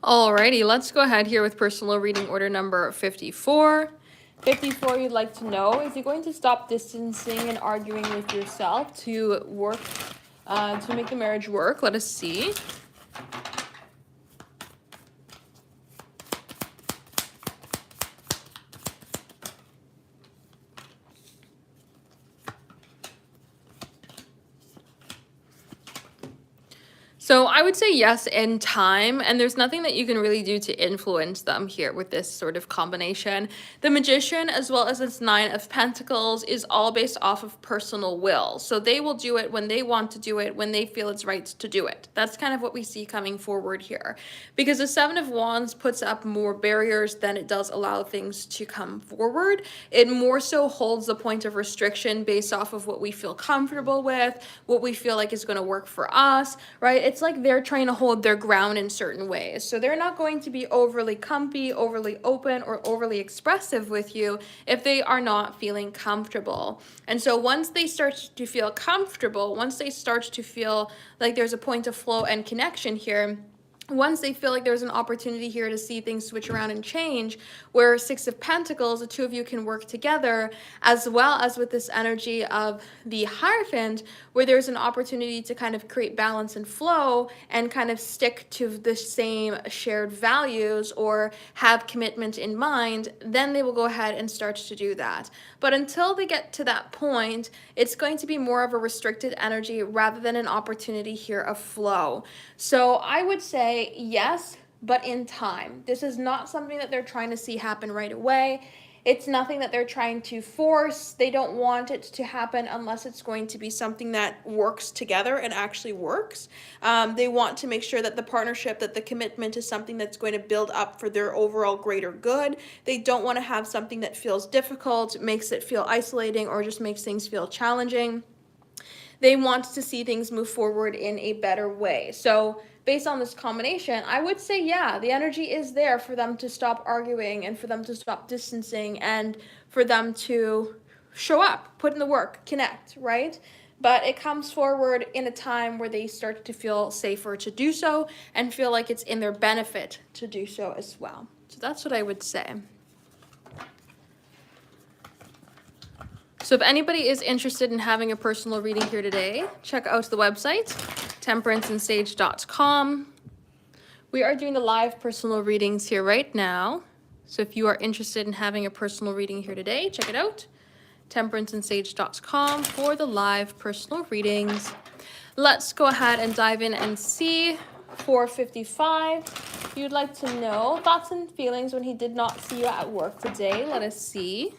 Alrighty, let's go ahead here with personal reading order number 54. 54, you'd like to know, is you're going to stop distancing and arguing with yourself to work, to make the marriage work. Let us see. So I would say yes in time, and there's nothing that you can really do to influence them here with this sort of combination. The Magician, as well as its Nine of Pentacles, is all based off of personal will. So they will do it when they want to do it, when they feel it's right to do it. That's kind of what we see coming forward here. Because the Seven of Wands puts up more barriers than it does allow things to come forward. It more so holds the point of restriction based off of what we feel comfortable with, what we feel like is going to work for us, right? It's like they're trying to hold their ground in certain ways. So they're not going to be overly comfy, overly open, or overly expressive with you if they are not feeling comfortable. And so once they start to feel comfortable, once they start to feel like there's a point of flow and connection here, once they feel like there's an opportunity here to see things switch around and change, where Six of Pentacles, the two of you can work together, as well as with this energy of the Hierophant, where there's an opportunity to kind of create balance and flow and kind of stick to the same shared values or have commitment in mind, then they will go ahead and start to do that. But until they get to that point, it's going to be more of a restricted energy rather than an opportunity here of flow. So I would say yes, but in time. This is not something that they're trying to see happen right away. It's nothing that they're trying to force. They don't want it to happen unless it's going to be something that works together and actually works. They want to make sure that the partnership, that the commitment is something that's going to build up for their overall greater good. They don't want to have something that feels difficult, makes it feel isolating, or just makes things feel challenging. They want to see things move forward in a better way. So based on this combination, I would say, yeah, the energy is there for them to stop arguing and for them to stop distancing and for them to show up, put in the work, connect, right? But it comes forward in a time where they start to feel safer to do so and feel like it's in their benefit to do so as well. So that's what I would say. So if anybody is interested in having a personal reading here today, check out the website, temperanceandsage.com. We are doing the live personal readings here right now. So if you are interested in having a personal reading here today, check it out, temperanceandsage.com for the live personal readings. Let's go ahead and dive in and see. 455, you'd like to know thoughts and feelings when he did not see you at work today. Let us see.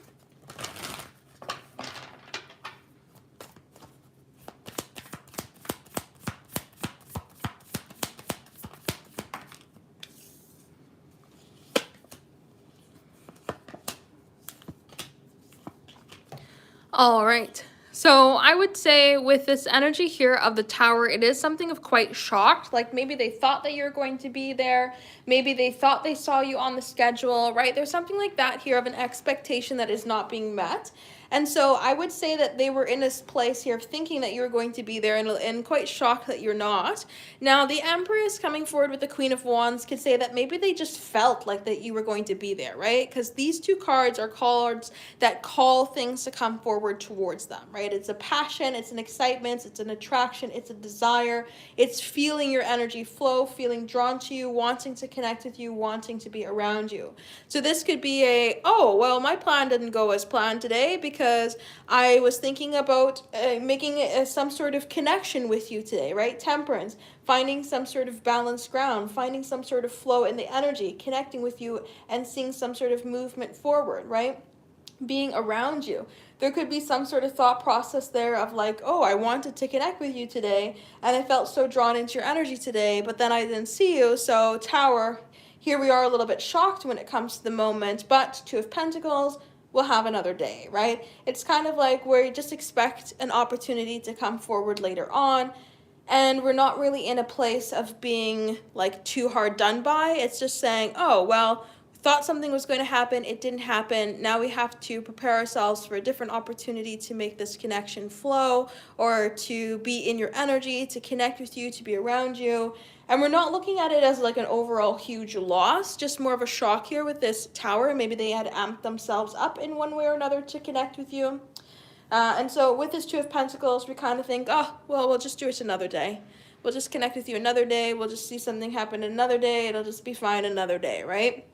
All right. So I would say with this energy here of the Tower, it is something of quite shocked. Like maybe they thought that you're going to be there. Maybe they thought they saw you on the schedule, right? There's something like that here of an expectation that is not being met. And so I would say that they were in this place here of thinking that you were going to be there and quite shocked that you're not. Now, the Empress coming forward with the Queen of Wands could say that maybe they just felt like that you were going to be there, right? Because these two cards are cards that call things to come forward towards them, right? It's a passion, it's an excitement, it's an attraction, it's a desire. It's feeling your energy flow, feeling drawn to you, wanting to connect with you, wanting to be around you. So this could be oh, well, my plan didn't go as planned today because I was thinking about making some sort of connection with you today, right? Temperance, finding some sort of balanced ground, finding some sort of flow in the energy, connecting with you and seeing some sort of movement forward, right? Being around you. There could be some sort of thought process there of like, oh, I wanted to connect with you today and I felt so drawn into your energy today, but then I didn't see you. So Tower, here we are a little bit shocked when it comes to the moment, but Two of Pentacles, we'll have another day, right? It's kind of like where you just expect an opportunity to come forward later on, and we're not really in a place of being like too hard done by. It's just saying, oh, well, thought something was going to happen, it didn't happen. Now we have to prepare ourselves for a different opportunity to make this connection flow or to be in your energy, to connect with you, to be around you. And we're not looking at it as like an overall huge loss, just more of a shock here with this Tower. Maybe they had amped themselves up in one way or another to connect with you. And so with this Two of Pentacles, we kind of think, oh, well, we'll just do it another day. We'll just connect with you another day. We'll just see something happen another day. It'll just be fine another day, right?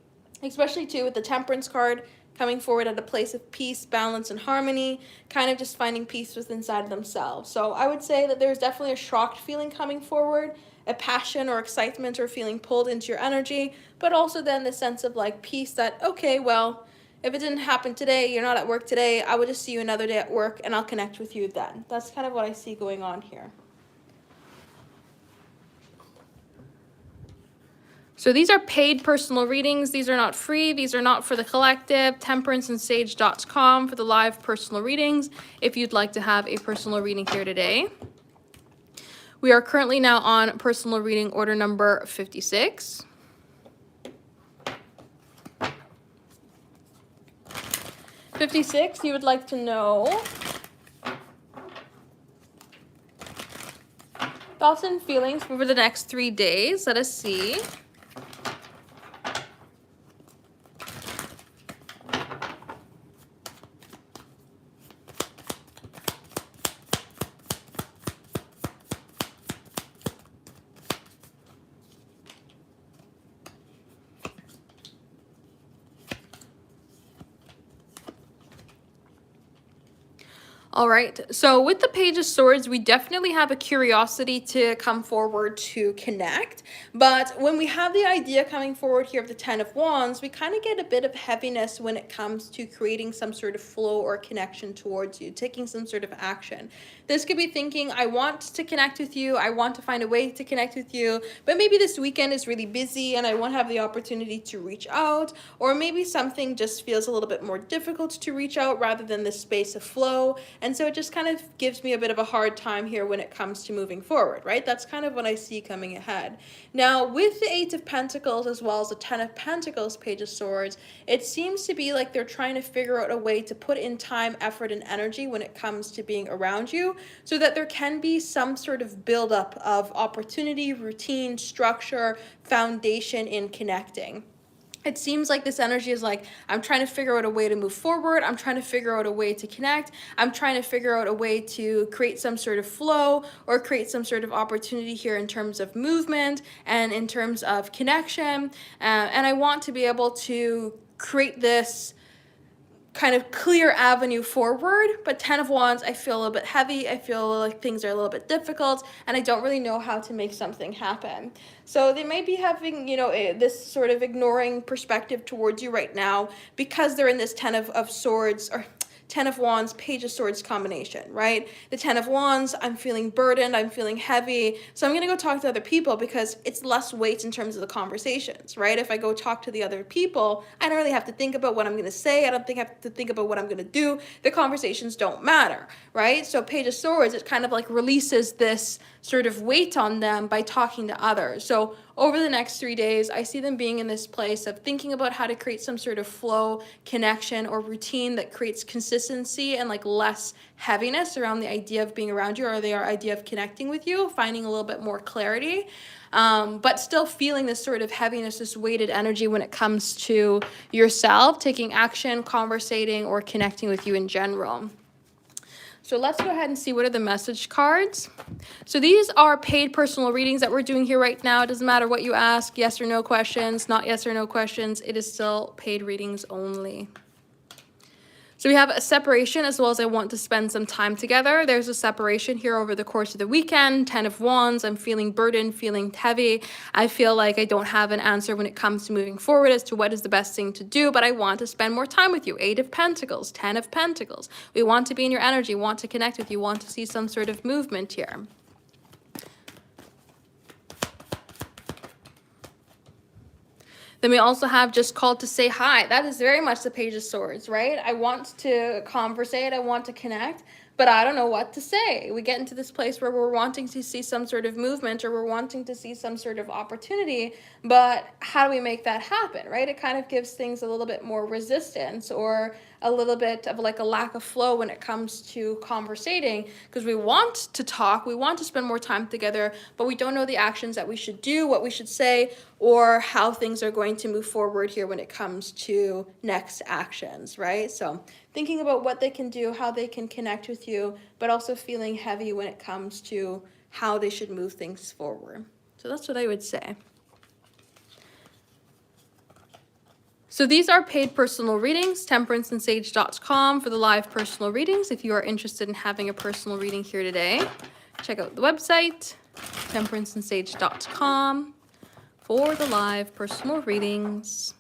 Especially too with the Temperance card coming forward at a place of peace, balance, and harmony, kind of just finding peace within inside themselves. So I would say that there's definitely a shocked feeling coming forward, a passion or excitement or feeling pulled into your energy, but also then the sense of like peace that, okay, well, if it didn't happen today, you're not at work today, I will just see you another day at work and I'll connect with you then. That's kind of what I see going on here. So these are paid personal readings. These are not free. These are not for the collective. Temperanceandsage.com for the live personal readings if you'd like to have a personal reading here today. We are currently now on personal reading order number 56. You would like to know thoughts and feelings over the next 3 days. Let us see. All right, so with the Page of Swords, we definitely have a curiosity to come forward to connect. But when we have the idea coming forward here of the Ten of Wands, we kind of get a bit of heaviness when it comes to creating some sort of flow or connection towards you, taking some sort of action. This could be thinking, I want to connect with you, I want to find a way to connect with you, but maybe this weekend is really busy and I won't have the opportunity to reach out, or maybe something just feels a little bit more difficult to reach out rather than this space of flow. And so it just kind of gives me a bit of a hard time here when it comes to moving forward, right? That's kind of what I see coming ahead. Now, with the Eight of Pentacles as well as the Ten of Pentacles, Page of Swords, it seems to be like they're trying to figure out a way to put in time, effort, and energy when it comes to being around you so that there can be some sort of buildup of opportunity, routine, structure, foundation in connecting. It seems like this energy is like, I'm trying to figure out a way to move forward. I'm trying to figure out a way to connect. I'm trying to figure out a way to create some sort of flow or create some sort of opportunity here in terms of movement and in terms of connection. And I want to be able to create this kind of clear avenue forward, but Ten of Wands, I feel a little bit heavy. I feel like things are a little bit difficult and I don't really know how to make something happen. So they may be having, this sort of ignoring perspective towards you right now because they're in this Ten of Swords or Ten of Wands, Page of Swords combination, right? The Ten of Wands, I'm feeling burdened, I'm feeling heavy. So I'm going to go talk to other people because it's less weight in terms of the conversations, right? If I go talk to the other people, I don't really have to think about what I'm going to say. I don't have to think about what I'm going to do. The conversations don't matter, right? So Page of Swords, it kind of like releases this sort of weight on them by talking to others. So over the next 3 days, I see them being in this place of thinking about how to create some sort of flow, connection, or routine that creates consistency and like less heaviness around the idea of being around you or the idea of connecting with you, finding a little bit more clarity, but still feeling this sort of heaviness, this weighted energy when it comes to yourself, taking action, conversating, or connecting with you in general. So let's go ahead and see what are the message cards. So these are paid personal readings that we're doing here right now. It doesn't matter what you ask, yes or no questions, not yes or no questions. It is still paid readings only. So we have a separation as well as I want to spend some time together. There's a separation here over the course of the weekend. Ten of Wands, I'm feeling burdened, feeling heavy. I feel like I don't have an answer when it comes to moving forward as to what is the best thing to do, but I want to spend more time with you. Eight of Pentacles, Ten of Pentacles. We want to be in your energy, want to connect with you, want to see some sort of movement here. Then we also have just called to say hi. That is very much the Page of Swords, right? I want to conversate, I want to connect, but I don't know what to say. We get into this place where we're wanting to see some sort of movement or we're wanting to see some sort of opportunity, but how do we make that happen, right? It kind of gives things a little bit more resistance or a little bit of like a lack of flow when it comes to conversating, because we want to talk, we want to spend more time together, but we don't know the actions that we should do, what we should say, or how things are going to move forward here when it comes to next actions, right? So thinking about what they can do, how they can connect with you, but also feeling heavy when it comes to how they should move things forward. So that's what I would say. So these are paid personal readings, temperanceandsage.com for the live personal readings. If you are interested in having a personal reading here today, check out the website, temperanceandsage.com for the live personal readings.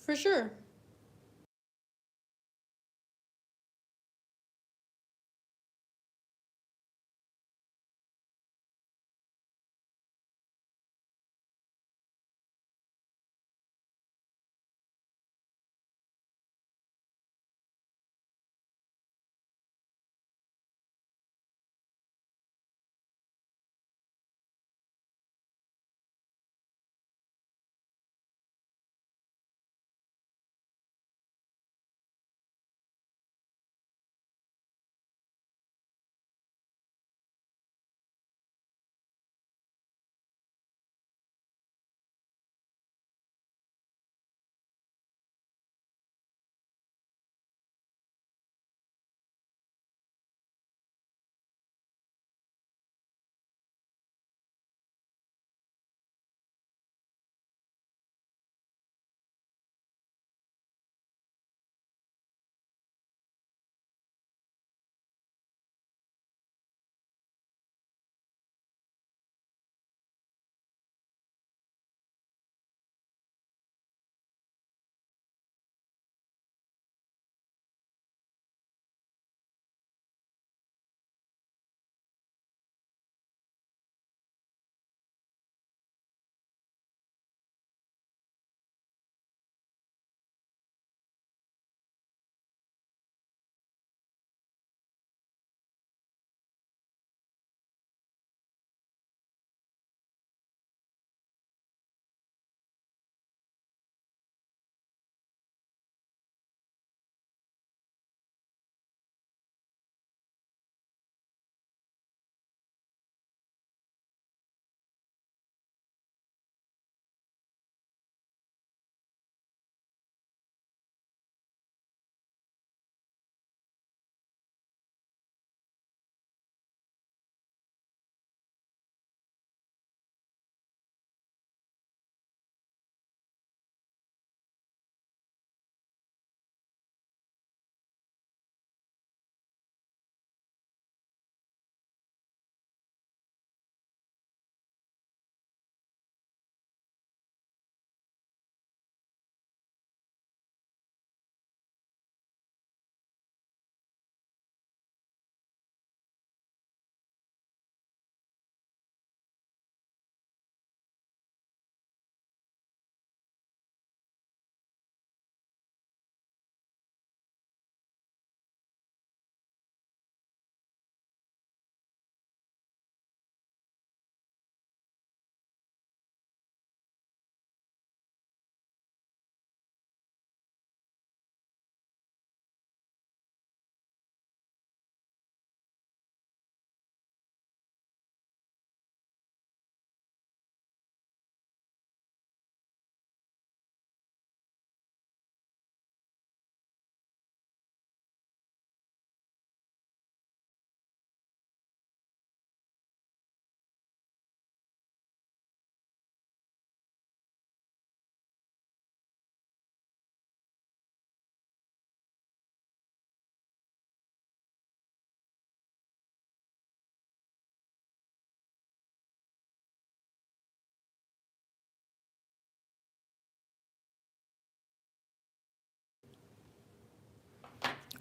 For sure.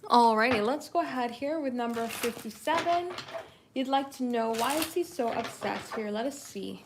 Alrighty, let's go ahead here with number 57. You'd like to know, why is he so obsessed here? Let us see.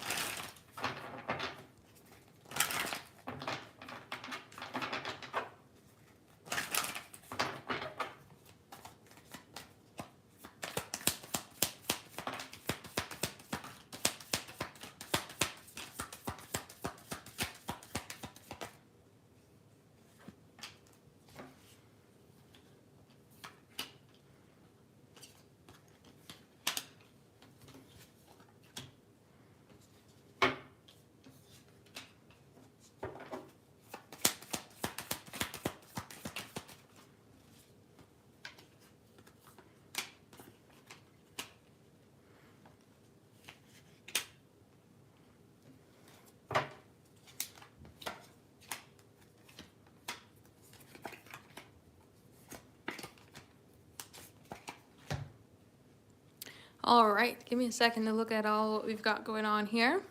All right, give me a second to look at all what we've got going on here.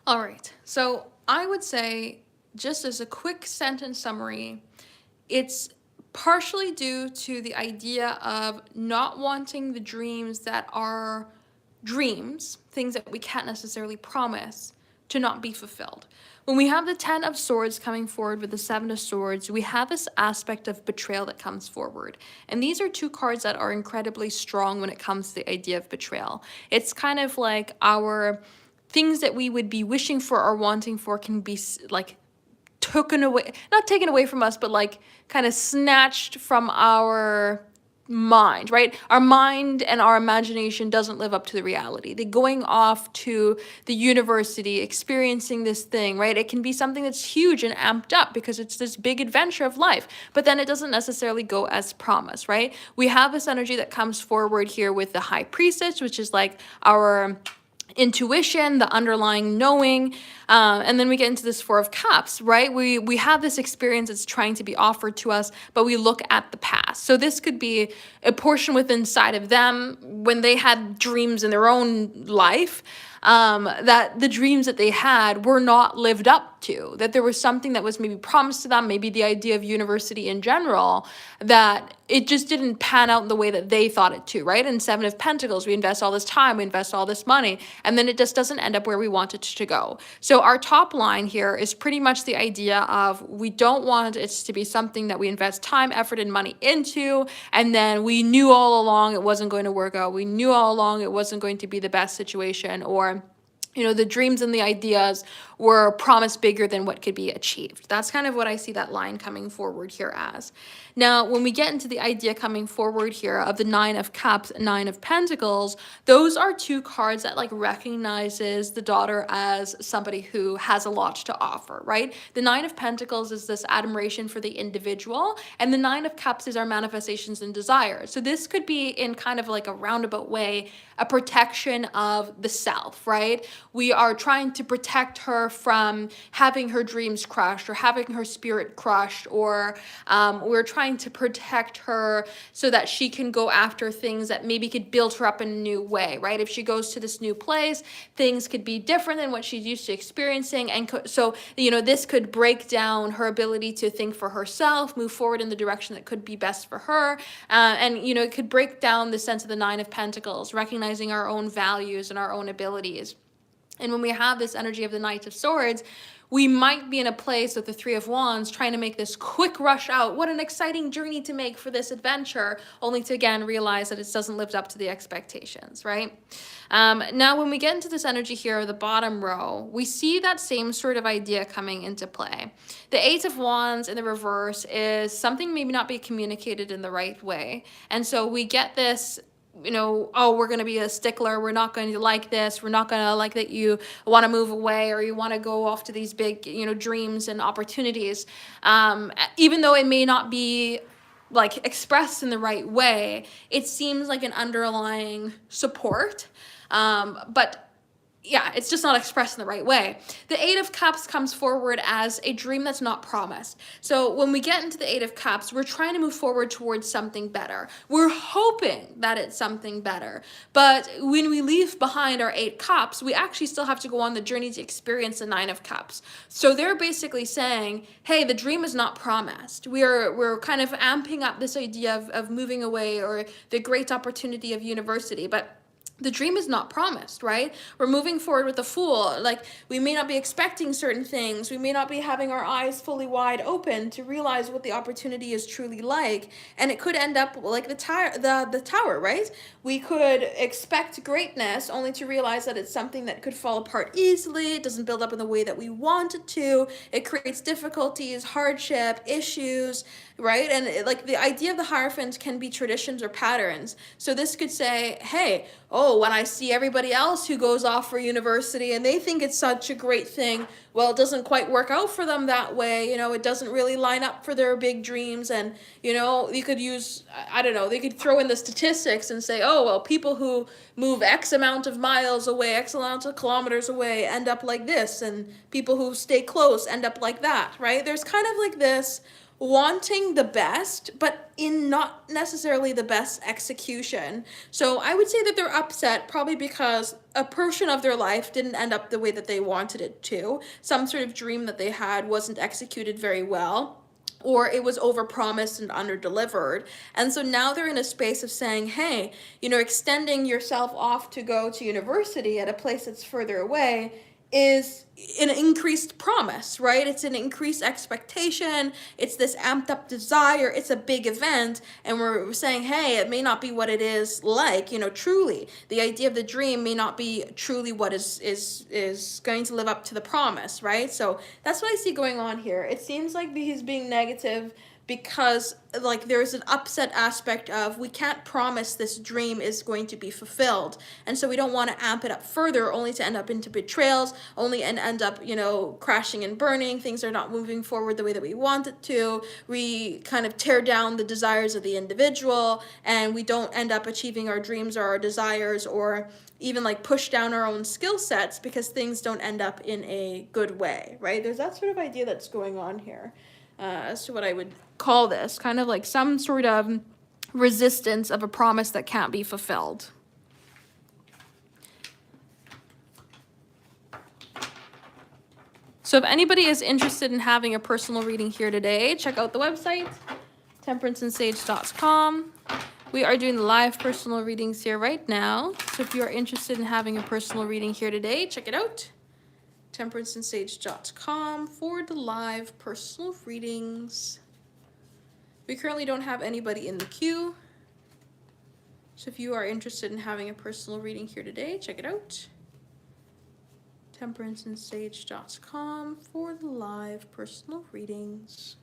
All right, so I would say, just as a quick sentence summary, it's partially due to the idea of not wanting the dreams that are dreams, things that we can't necessarily promise, to not be fulfilled. When we have the Ten of Swords coming forward with the Seven of Swords, we have this aspect of betrayal that comes forward. And these are two cards that are incredibly strong when it comes to the idea of betrayal. It's kind of like our things that we would be wishing for or wanting for can be like taken away, not taken away from us, but like kind of snatched from our mind, right? Our mind and our imagination doesn't live up to the reality. They're going off to the university, experiencing this thing, right? It can be something that's huge and amped up because it's this big adventure of life, but then it doesn't necessarily go as promised, right? We have this energy that comes forward here with the High Priestess, which is like our intuition, the underlying knowing, and then we get into this Four of Cups, right? We have this experience that's trying to be offered to us, but we look at the past. So this could be a portion within inside of them when they had dreams in their own life, that the dreams that they had were not lived up to, that there was something that was maybe promised to them, maybe the idea of university in general, that it just didn't pan out in the way that they thought it to, right? In Seven of Pentacles, we invest all this time, we invest all this money, and then it just doesn't end up where we want it to go. So our top line here is pretty much the idea of, we don't want it to be something that we invest time, effort, and money into, and then we knew all along it wasn't going to work out. We knew all along it wasn't going to be the best situation, or the dreams and the ideas were promised bigger than what could be achieved. That's kind of what I see that line coming forward here as. Now, when we get into the idea coming forward here of the Nine of Cups and Nine of Pentacles, those are two cards that like recognizes the daughter as somebody who has a lot to offer, right? The Nine of Pentacles is this admiration for the individual, and the Nine of Cups is our manifestations and desires. So this could be, in kind of like a roundabout way, a protection of the self, right? We are trying to protect her from having her dreams crushed or having her spirit crushed, or we're trying to protect her so that she can go after things that maybe could build her up in a new way, right? If she goes to this new place, things could be different than what she's used to experiencing, and so this could break down her ability to think for herself, move forward in the direction that could be best for her, and it could break down the sense of the Nine of Pentacles, recognizing our own values and our own abilities. And when we have this energy of the Knight of Swords, we might be in a place with the Three of Wands trying to make this quick rush out. What an exciting journey to make for this adventure, only to again realize that it doesn't live up to the expectations, right? Now, when we get into this energy here, the bottom row, we see that same sort of idea coming into play. The Eight of Wands in the reverse is something maybe not being communicated in the right way. And so we get this, oh, we're going to be a stickler. We're not going to like this. We're not going to like that you want to move away, or you want to go off to these big, dreams and opportunities. Even though it may not be like expressed in the right way, it seems like an underlying support. But yeah, it's just not expressed in the right way. The Eight of Cups comes forward as a dream that's not promised. So when we get into the Eight of Cups, we're trying to move forward towards something better. We're hoping that it's something better. But when we leave behind our Eight Cups, we actually still have to go on the journey to experience the Nine of Cups. So they're basically saying, hey, the dream is not promised. We're kind of amping up this idea of moving away, or the great opportunity of university. But the dream is not promised, right? We're moving forward with the Fool. Like, we may not be expecting certain things. We may not be having our eyes fully wide open to realize what the opportunity is truly like. And it could end up like the tower, right? We could expect greatness only to realize that it's something that could fall apart easily. It doesn't build up in the way that we want it to. It creates difficulties, hardship, issues, right? And like, the idea of the Hierophant can be traditions or patterns. So this could say, hey, oh, when I see everybody else who goes off for university and they think it's such a great thing, well, it doesn't quite work out for them that way. It doesn't really line up for their big dreams. And, you could use, I don't know, they could throw in the statistics and say, oh, well, people who move X amount of miles away, X amount of kilometers away end up like this. And people who stay close end up like that, right? There's kind of like this wanting the best, but in not necessarily the best execution. So I would say that they're upset probably because a portion of their life didn't end up the way that they wanted it to. Some sort of dream that they had wasn't executed very well, or it was overpromised and underdelivered. And so now they're in a space of saying, hey, extending yourself off to go to university at a place that's further away is an increased promise, right? It's an increased expectation. It's this amped up desire. It's a big event. And we're saying, hey, it may not be what it is like, truly. The idea of the dream may not be truly what is going to live up to the promise, right? So that's what I see going on here. It seems like he's being negative because, like, there's an upset aspect of, we can't promise this dream is going to be fulfilled, and so we don't want to amp it up further only to end up into betrayals, only and end up crashing and burning. Things are not moving forward the way that we want it to. We kind of tear down the desires of the individual, and we don't end up achieving our dreams or our desires, or even like push down our own skill sets because things don't end up in a good way, right? There's that sort of idea that's going on here. As to what I would call this, kind of like some sort of resistance of a promise that can't be fulfilled. So if anybody is interested in having a personal reading here today, check out the website, temperanceandsage.com. We are doing live personal readings here right now. So if you are interested in having a personal reading here today, check it out. temperanceandsage.com for the live personal readings. We currently don't have anybody in the queue. So if you are interested in having a personal reading here today, check it out. temperanceandsage.com for the live personal readings.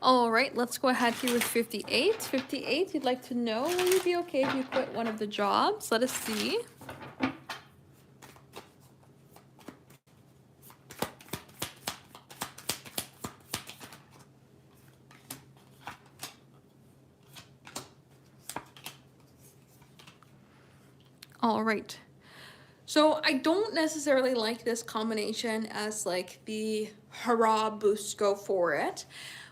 All right, let's go ahead here with 58. 58, you'd like to know, will you be okay if you quit one of the jobs? Let us see. All right. So I don't necessarily like this combination as like the hurrah boost, go for it.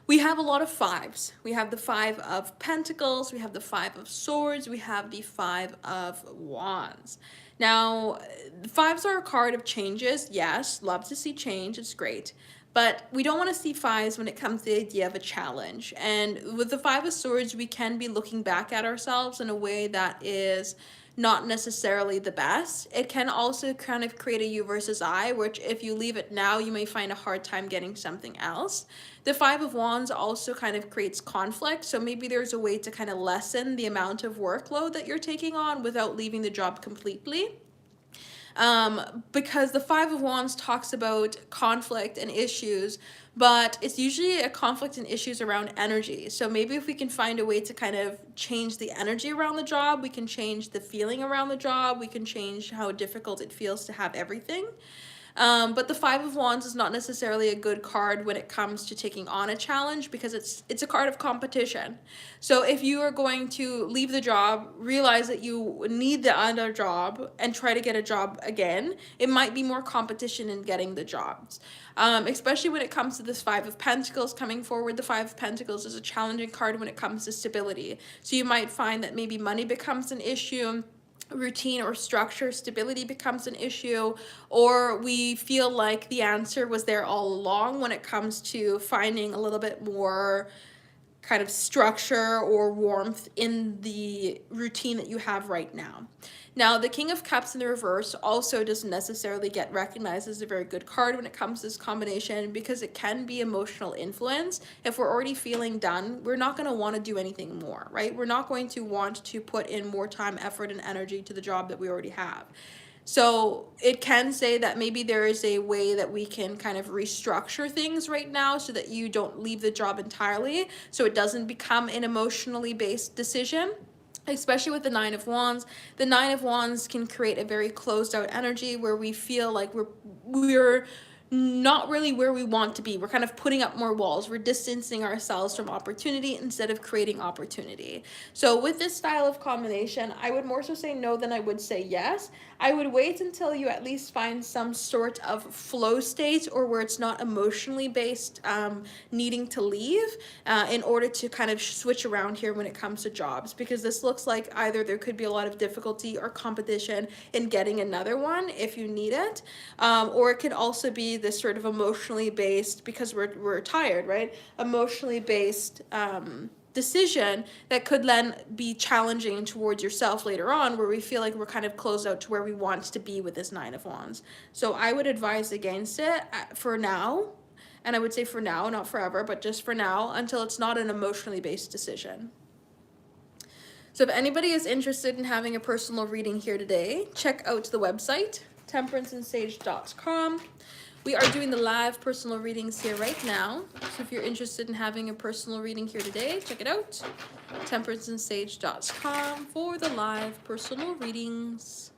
We have a lot of fives. We have the five of pentacles, we have the five of swords, we have the five of wands. Now, the fives are a card of changes. Yes, love to see change, it's great. But we don't want to see fives when it comes to the idea of a challenge. And with the five of swords, we can be looking back at ourselves in a way that is not necessarily the best. It can also kind of create a you versus I, which if you leave it now, you may find a hard time getting something else. The Five of Wands also kind of creates conflict, so maybe there's a way to kind of lessen the amount of workload that you're taking on without leaving the job completely. Because the Five of Wands talks about conflict and issues, but it's usually a conflict and issues around energy. So maybe if we can find a way to kind of change the energy around the job, we can change the feeling around the job, we can change how difficult it feels to have everything. But the Five of Wands is not necessarily a good card when it comes to taking on a challenge because it's a card of competition. So if you are going to leave the job, realize that you need the other job and try to get a job again, it might be more competition in getting the jobs. Especially when it comes to this Five of Pentacles coming forward. The Five of Pentacles is a challenging card when it comes to stability. So you might find that maybe money becomes an issue, routine or structure, stability becomes an issue, or we feel like the answer was there all along when it comes to finding a little bit more kind of structure or warmth in the routine that you have right now. Now, the King of Cups in the reverse also doesn't necessarily get recognized as a very good card when it comes to this combination because it can be emotional influence. If we're already feeling done, we're not going to want to do anything more, right? We're not going to want to put in more time, effort, and energy to the job that we already have. So it can say that maybe there is a way that we can kind of restructure things right now so that you don't leave the job entirely, so it doesn't become an emotionally based decision. Especially with the Nine of Wands, the Nine of Wands can create a very closed out energy where we feel like we're not really where we want to be. We're kind of putting up more walls. We're distancing ourselves from opportunity instead of creating opportunity. So with this style of combination, I would more so say no than I would say yes. I would wait until you at least find some sort of flow state or where it's not emotionally based, needing to leave in order to kind of switch around here when it comes to jobs, because this looks like either there could be a lot of difficulty or competition in getting another one if you need it, or it could also be this sort of emotionally based, because we're tired, right? Emotionally based decision that could then be challenging towards yourself later on, where we feel like we're kind of closed out to where we want to be with this Nine of Wands. So I would advise against it for now. And I would say for now, not forever, but just for now, until it's not an emotionally based decision. So if anybody is interested in having a personal reading here today, check out the website, temperanceandsage.com. We are doing the live personal readings here right now. So if you're interested in having a personal reading here today, check it out, temperanceandsage.com for the live personal readings.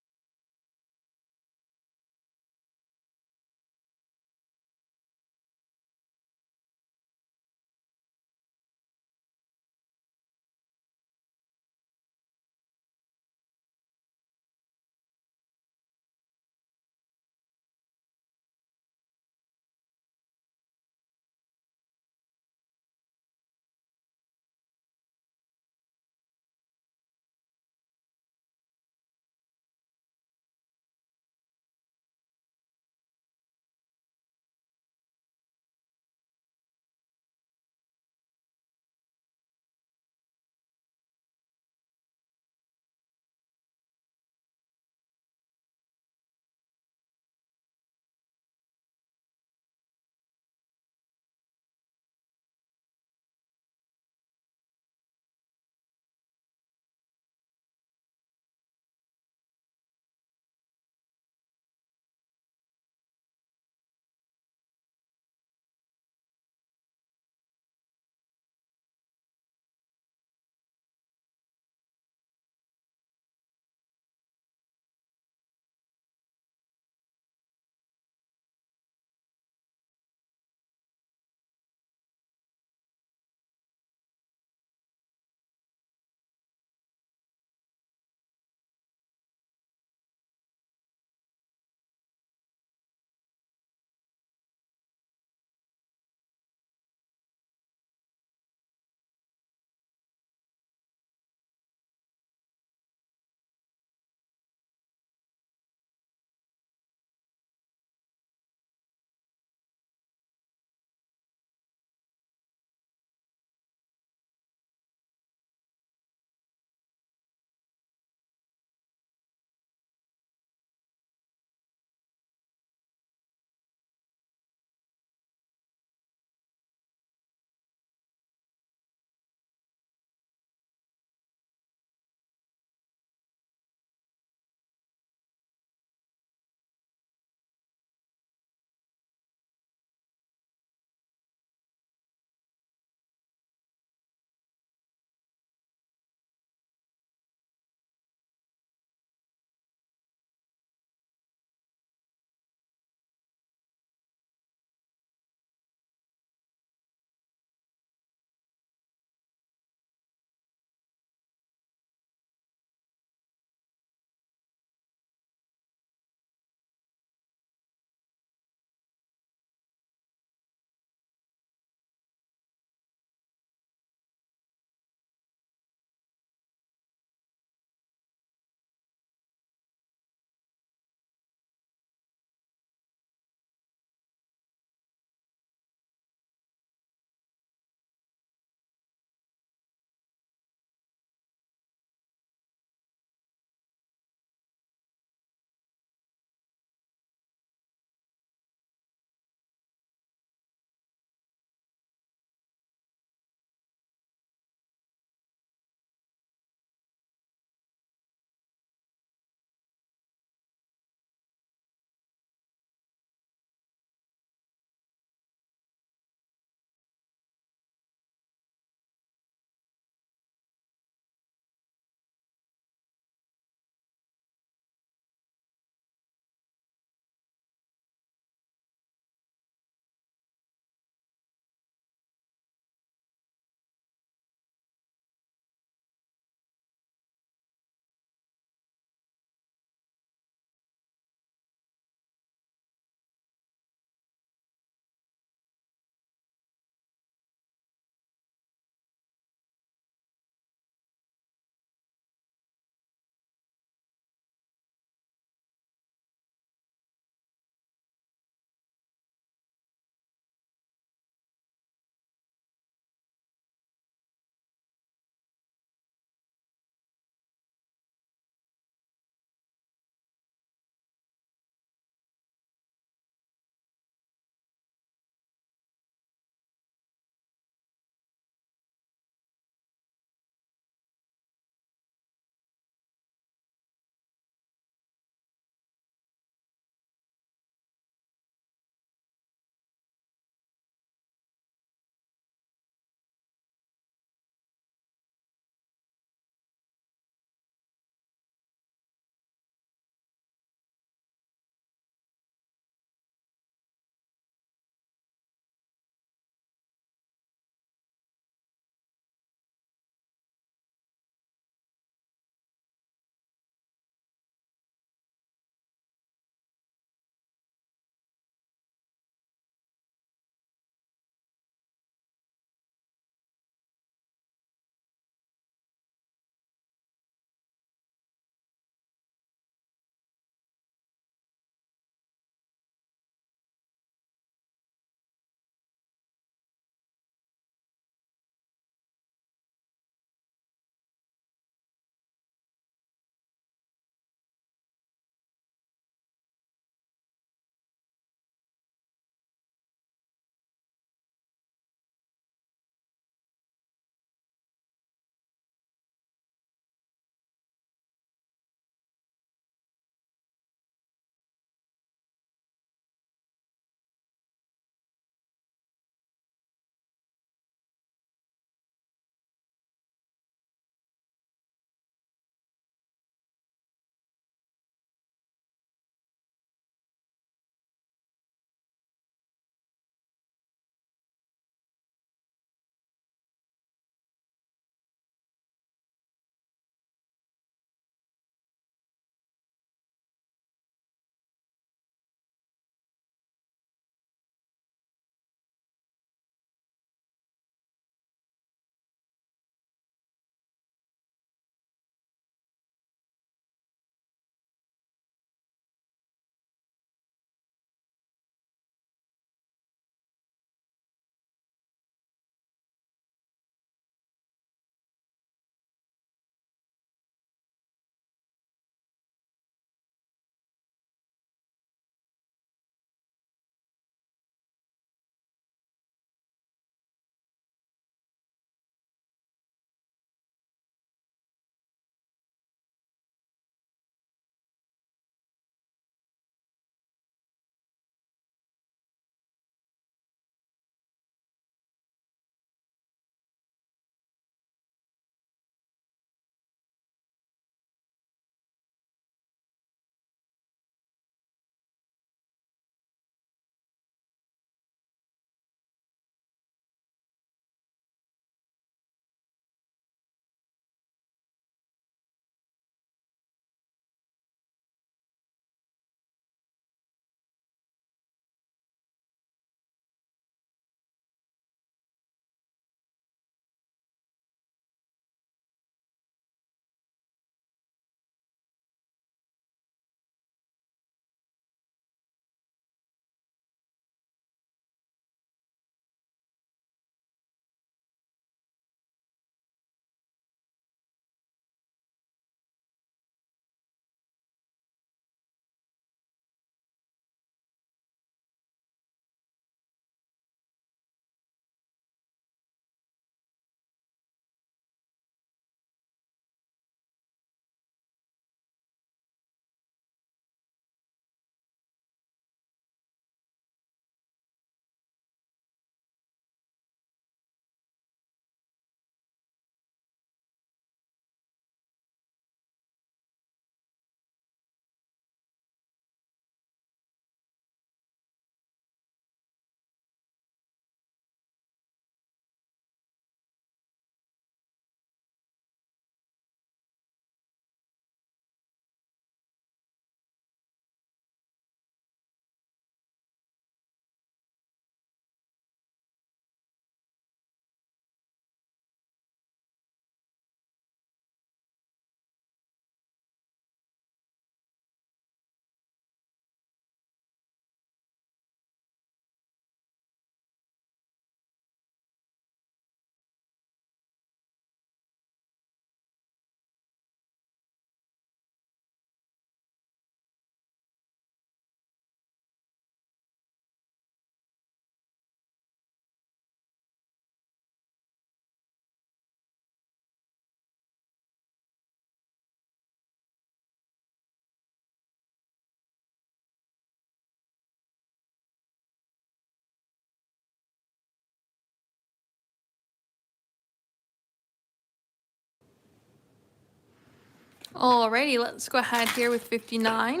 Alrighty, let's go ahead here with 59.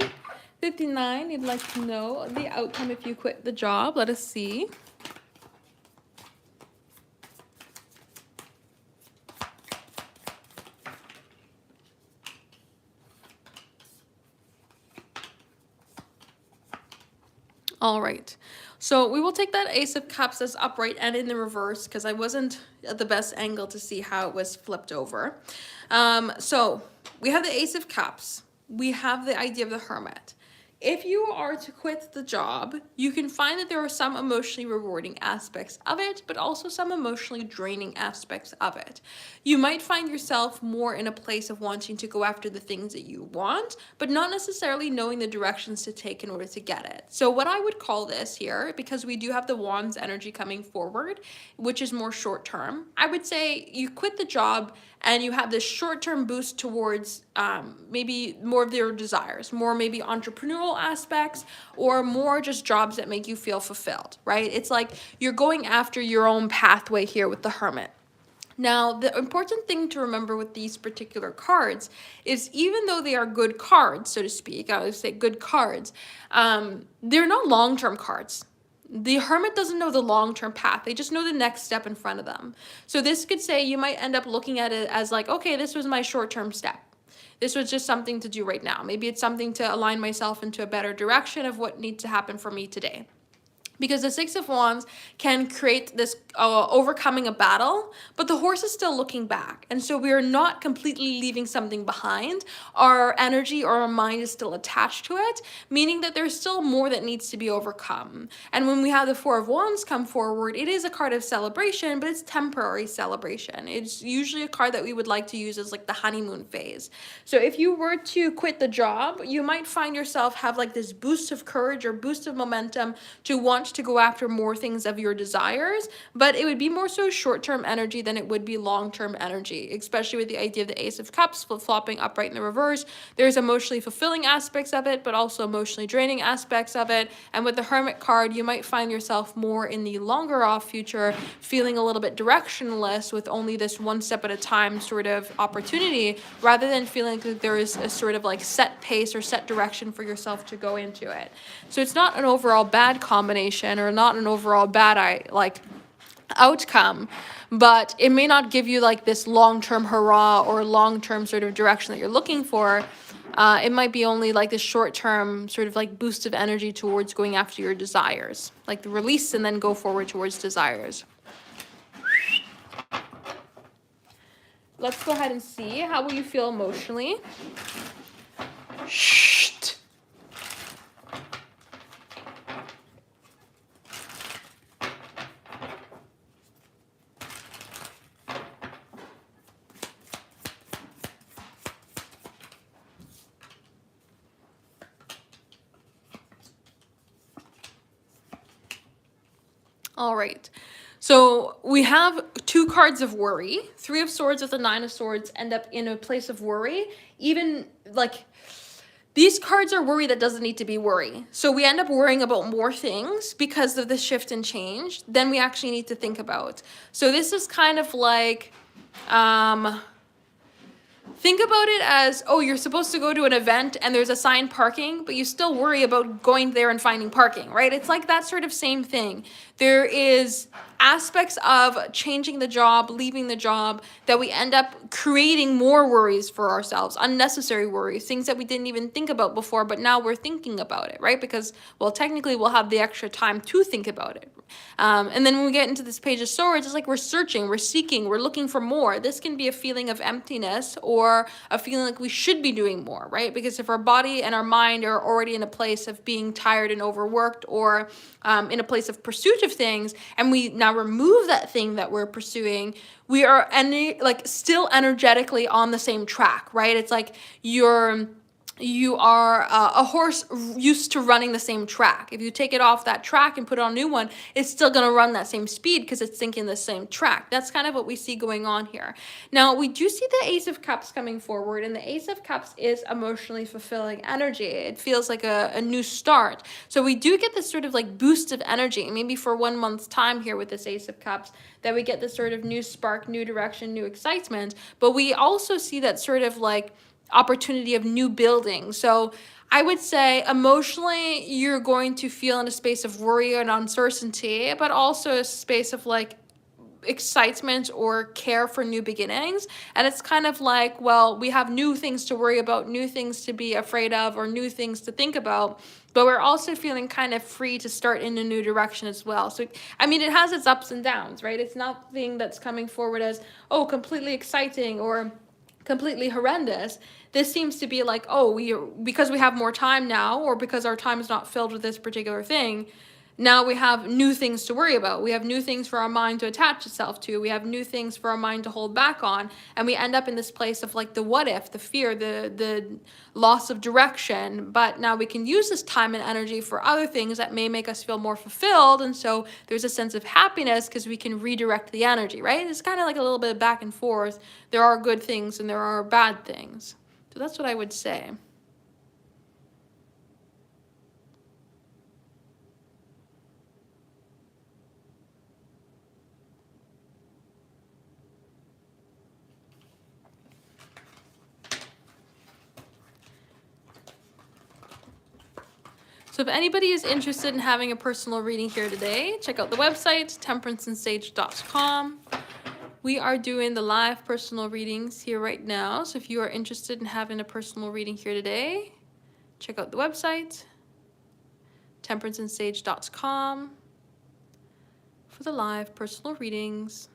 59, you'd like to know the outcome if you quit the job. Let us see. All right. So we will take that Ace of Cups as upright and in the reverse because I wasn't at the best angle to see how it was flipped over. So we have the Ace of Cups. We have the idea of the Hermit. If you are to quit the job, you can find that there are some emotionally rewarding aspects of it, but also some emotionally draining aspects of it. You might find yourself more in a place of wanting to go after the things that you want, but not necessarily knowing the directions to take in order to get it. So what I would call this here, because we do have the Wands energy coming forward, which is more short term, I would say you quit the job and you have this short-term boost towards maybe more of your desires, more maybe entrepreneurial aspects, or more just jobs that make you feel fulfilled, right? It's like you're going after your own pathway here with the Hermit. Now, the important thing to remember with these particular cards is even though they are good cards, so to speak, I would say good cards, they're not long-term cards. The Hermit doesn't know the long-term path. They just know the next step in front of them. So this could say you might end up looking at it as like, okay, this was my short-term step. This was just something to do right now. Maybe it's something to align myself into a better direction of what needs to happen for me today. Because the Six of Wands can create this overcoming a battle, but the horse is still looking back. And so we are not completely leaving something behind. Our energy or our mind is still attached to it, meaning that there's still more that needs to be overcome. And when we have the Four of Wands come forward, it is a card of celebration, but it's temporary celebration. It's usually a card that we would like to use as like the honeymoon phase. So if you were to quit the job, you might find yourself have like this boost of courage or boost of momentum to want to go after more things of your desires, but it would be more so short-term energy than it would be long-term energy, especially with the idea of the Ace of Cups flip-flopping upright in the reverse. There's emotionally fulfilling aspects of it, but also emotionally draining aspects of it. And with the Hermit card, you might find yourself more in the longer off future, feeling a little bit directionless with only this one step at a time sort of opportunity, rather than feeling that there is a sort of like set pace or set direction for yourself to go into it. So it's not an overall bad combination or not an overall bad outcome, but it may not give you like this long-term hurrah or long-term sort of direction that you're looking for. It might be only like this short-term sort of like boost of energy towards going after your desires, like the release and then go forward towards desires. Let's go ahead and see how will you feel emotionally. Shh. All right. So we have two cards of worry. Three of Swords with the Nine of Swords end up in a place of worry. Even like these cards are worry that doesn't need to be worry. So we end up worrying about more things because of the shift and change than we actually need to think about. So this is kind of like, think about it as, oh, you're supposed to go to an event and there's assigned parking, but you still worry about going there and finding parking, right? It's like that sort of same thing. There is aspects of changing the job, leaving the job, that we end up creating more worries for ourselves, unnecessary worries, things that we didn't even think about before, but now we're thinking about it, right? Because, well, technically we'll have the extra time to think about it. And then when we get into this Page of Swords, it's like we're searching, we're seeking, we're looking for more. This can be a feeling of emptiness or a feeling like we should be doing more, right? Because if our body and our mind are already in a place of being tired and overworked, or in a place of pursuit of things, and we now remove that thing that we're pursuing, we are still energetically on the same track, right? It's like you are a horse used to running the same track. If you take it off that track and put it on a new one, it's still going to run that same speed because it's thinking the same track. That's kind of what we see going on here. Now, we do see the Ace of Cups coming forward, and the Ace of Cups is emotionally fulfilling energy. It feels like a new start. So we do get this sort of like boost of energy, maybe for 1 month's time here with this Ace of Cups, that we get this sort of new spark, new direction, new excitement. But we also see that sort of like opportunity of new building. So I would say emotionally, you're going to feel in a space of worry and uncertainty, but also a space of like excitement or care for new beginnings. And it's kind of like, well, we have new things to worry about, new things to be afraid of, or new things to think about. But we're also feeling kind of free to start in a new direction as well. So, I mean, it has its ups and downs, right? It's nothing that's coming forward as, oh, completely exciting or completely horrendous. This seems to be like, oh, because we have more time now, or because our time is not filled with this particular thing, now we have new things to worry about. We have new things for our mind to attach itself to. We have new things for our mind to hold back on. And we end up in this place of like the what if, the fear, the loss of direction. But now we can use this time and energy for other things that may make us feel more fulfilled. And so there's a sense of happiness because we can redirect the energy, right? It's kind of like a little bit of back and forth. There are good things and there are bad things. So that's what I would say. So if anybody is interested in having a personal reading here today, check out the website, temperanceandsage.com. We are doing the live personal readings here right now. So if you are interested in having a personal reading here today, check out the website, temperanceandsage.com, for the live personal readings.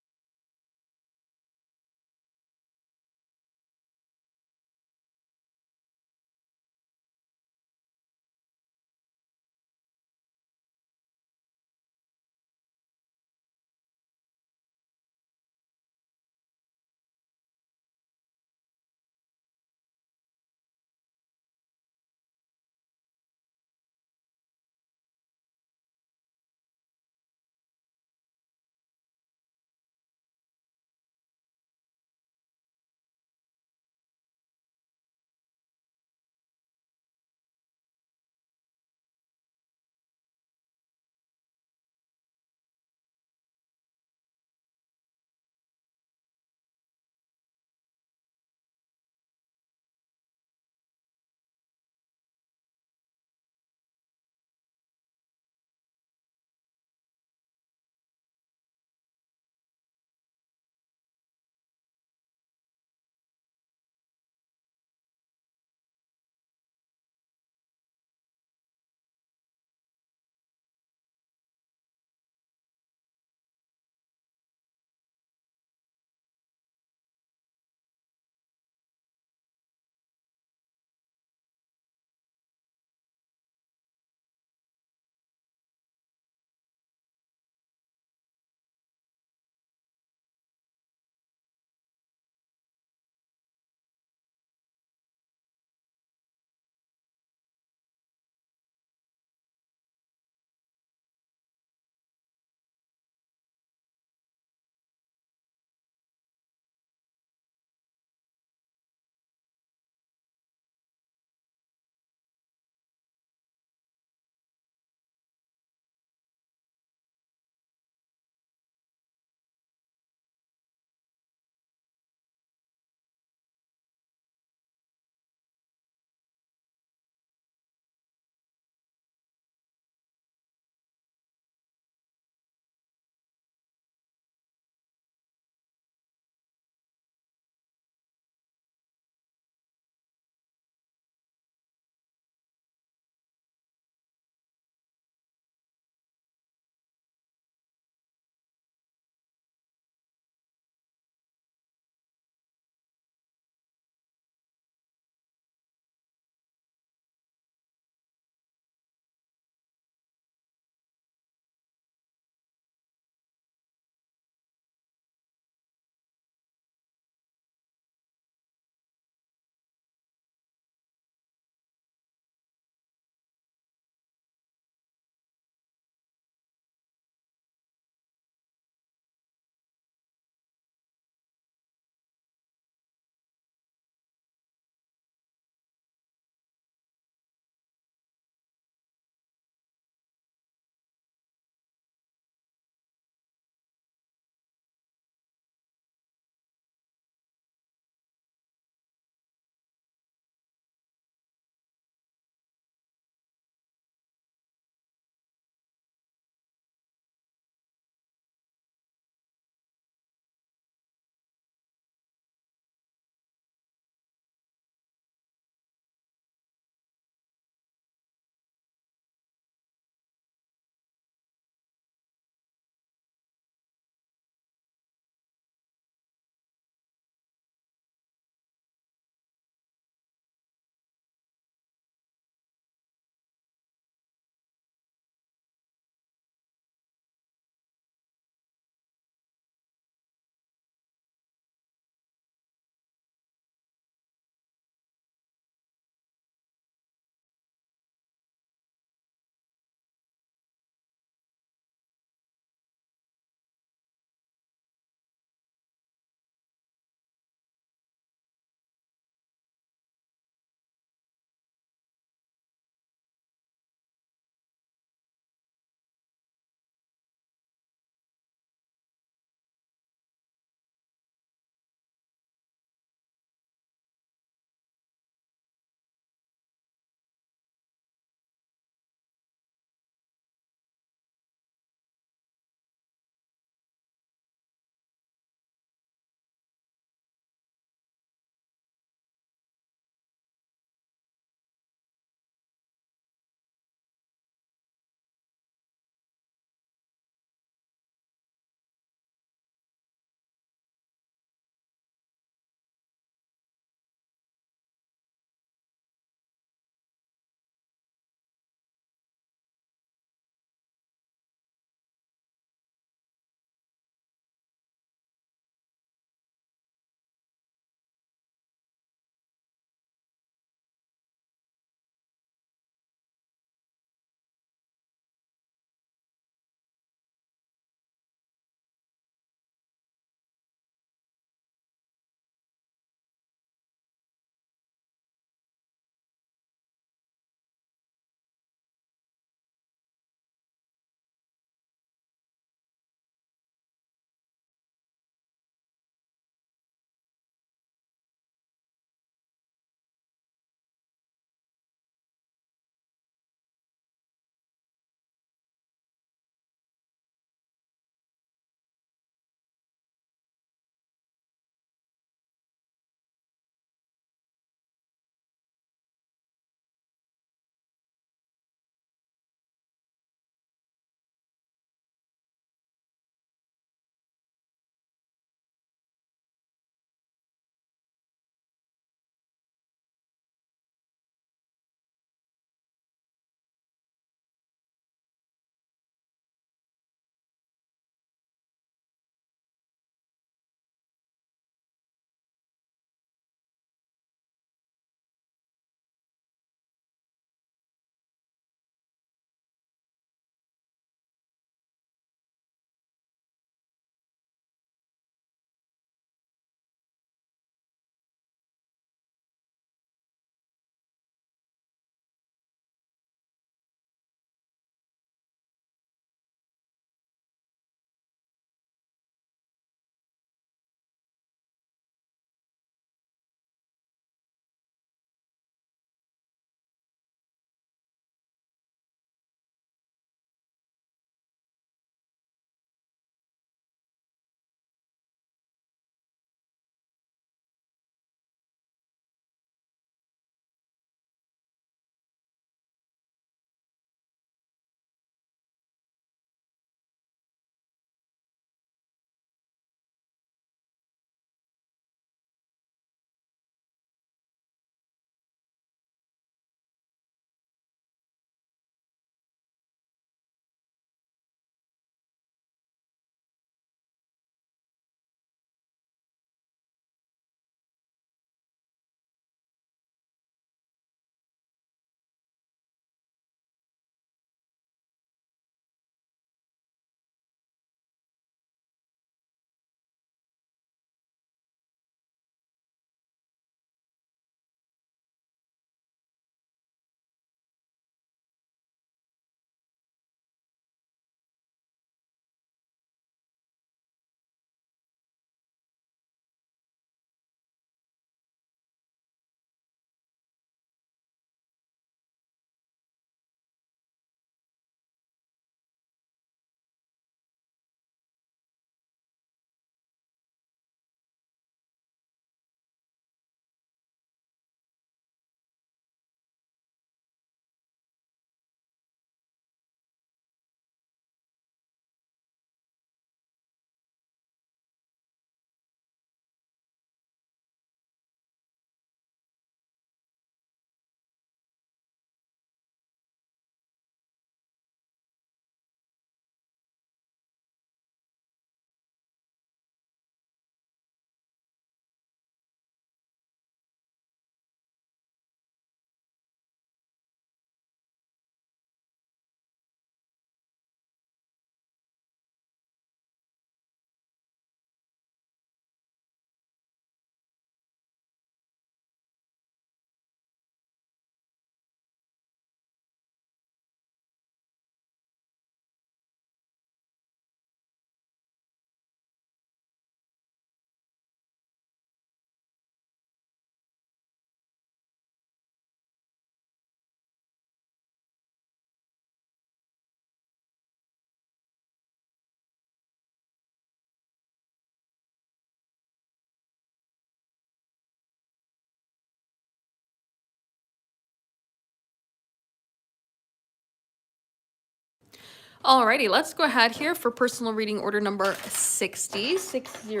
Alrighty, let's go ahead here for personal reading order number 60, 60.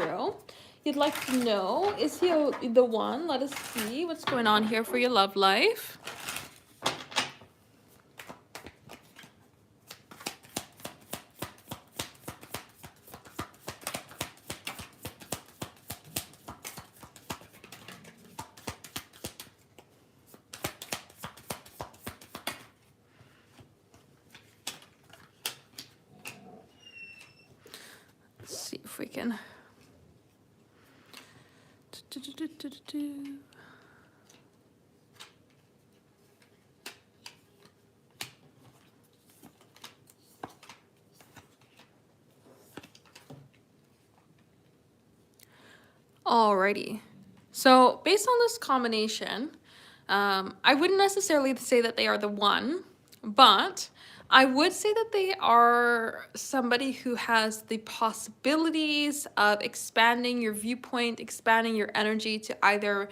You'd like to know, is he the one? Let us see what's going on here for your love life. Let's see if we can. Alrighty. So based on this combination, I wouldn't necessarily say that they are the one, but I would say that they are somebody who has the possibilities of expanding your viewpoint, expanding your energy to either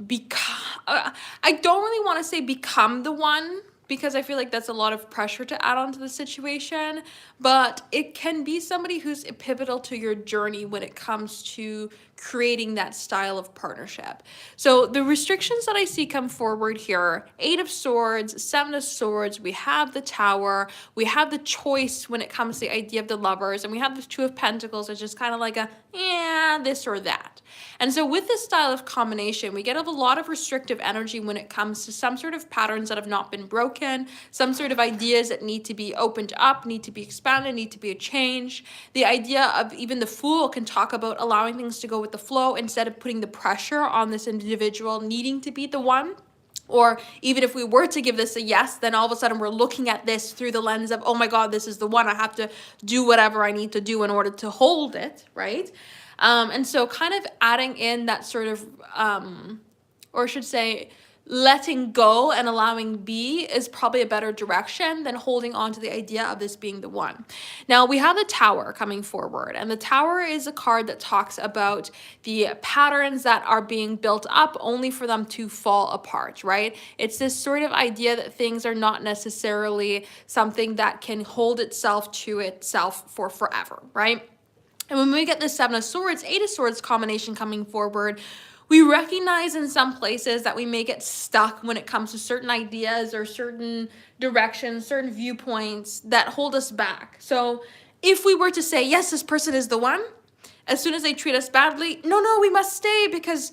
become, I don't really want to say become the one, because I feel like that's a lot of pressure to add on to the situation, but it can be somebody who's pivotal to your journey when it comes to creating that style of partnership. So the restrictions that I see come forward here, 8 of Swords, 7 of Swords, we have the Tower, we have the choice when it comes to the idea of the Lovers, and we have the 2 of Pentacles, which is kind of like a, yeah, this or that. And so with this style of combination, we get a lot of restrictive energy when it comes to some sort of patterns that have not been broken, some sort of ideas that need to be opened up, need to be expanded, need to be changed. The idea of even the Fool can talk about allowing things to go with the flow instead of putting the pressure on this individual needing to be the one. Or even if we were to give this a yes, then all of a sudden we're looking at this through the lens of, oh my God, this is the one. I have to do whatever I need to do in order to hold it, right? And so kind of adding in that sort of, or I should say, letting go and allowing be is probably a better direction than holding on to the idea of this being the one. Now we have the Tower coming forward, and the Tower is a card that talks about the patterns that are being built up only for them to fall apart, right? It's this sort of idea that things are not necessarily something that can hold itself to itself for forever, right? And when we get the 7 of Swords, 8 of Swords combination coming forward, we recognize in some places that we may get stuck when it comes to certain ideas or certain directions, certain viewpoints that hold us back. So if we were to say, yes, this person is the one, as soon as they treat us badly, no, we must stay because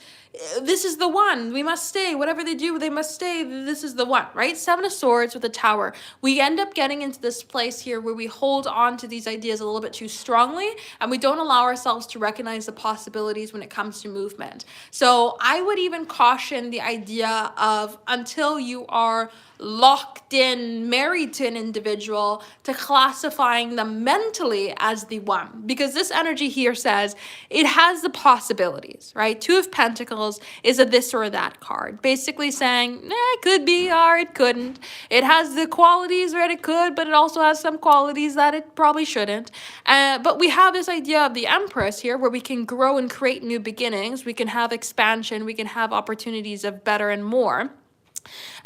this is the one. We must stay. Whatever they do, they must stay. This is the one, right? 7 of Swords with the Tower. We end up getting into this place here where we hold on to these ideas a little bit too strongly, and we don't allow ourselves to recognize the possibilities when it comes to movement. So I would even caution the idea of, until you are locked in, married to an individual, to classifying them mentally as the one, because this energy here says it has the possibilities, right? 2 of Pentacles is a this or that card, basically saying it could be or it couldn't. It has the qualities that it could, but it also has some qualities that it probably shouldn't. But we have this idea of the Empress here, where we can grow and create new beginnings, we can have expansion, we can have opportunities of better and more.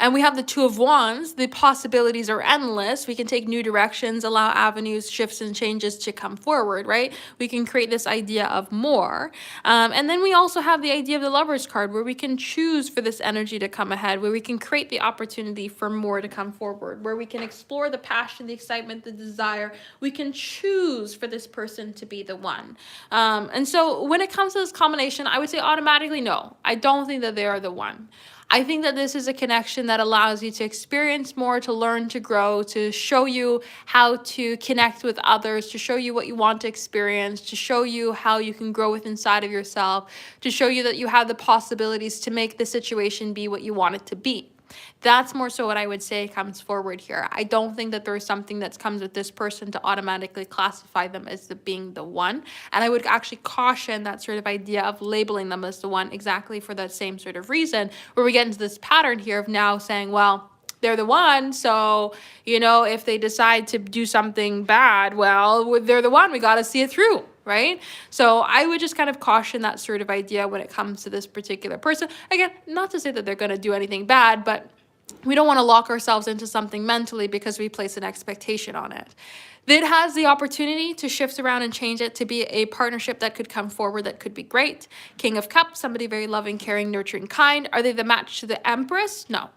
And we have the 2 of Wands. The possibilities are endless. We can take new directions, allow avenues, shifts, and changes to come forward, right? We can create this idea of more. And then we also have the idea of the Lovers card, where we can choose for this energy to come ahead, where we can create the opportunity for more to come forward, where we can explore the passion, the excitement, the desire. We can choose for this person to be the one. And so when it comes to this combination, I would say automatically no. I don't think that they are the one. I think that this is a connection that allows you to experience more, to learn, to grow, to show you how to connect with others, to show you what you want to experience, to show you how you can grow with inside of yourself, to show you that you have the possibilities to make the situation be what you want it to be. That's more so what I would say comes forward here. I don't think that there's something that comes with this person to automatically classify them as being the one. And I would actually caution that sort of idea of labeling them as the one, exactly for that same sort of reason, where we get into this pattern here of now saying, well, they're the one, so, if they decide to do something bad, well, they're the one, we got to see it through, right? So I would just kind of caution that sort of idea when it comes to this particular person. Again, not to say that they're going to do anything bad, but We don't want to lock ourselves into something mentally because we place an expectation on it. It has the opportunity to shift around and change it to be a partnership that could come forward that could be great. King of Cups, somebody very loving, caring, nurturing, kind. Are they the match to the Empress? No.